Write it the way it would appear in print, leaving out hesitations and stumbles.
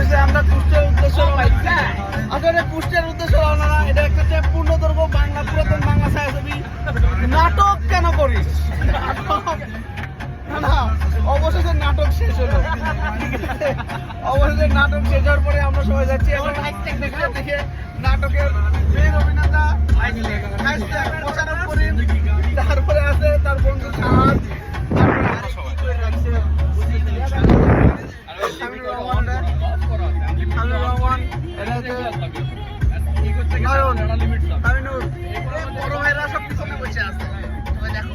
হয়েছে আমরা কুষ্টের উদ্দেশ্যে আসলে কুষ্টের উদ্দেশ্যে রওনা না। এটা একটা হচ্ছে পূর্ণদৈর্ঘ্য বাংলা পুরাতন বাংলা ছায়াছবি নাটক কেন করিস না অবশেষে নাটক শেষ হলো। অবশেষে নাটক শেষ হওয়ার পরে আমরা সবাই যাচ্ছি এখন দেখে নাটকের মেন অভিনেতা মোশাররফ করিম, তারপরে আছে তার বন্ধু খান, তামিনুর রহমান, এটা হচ্ছে নয়ন, তামিনুর, বড় ভাইরা সব পিছনে বসে আছে। দেখো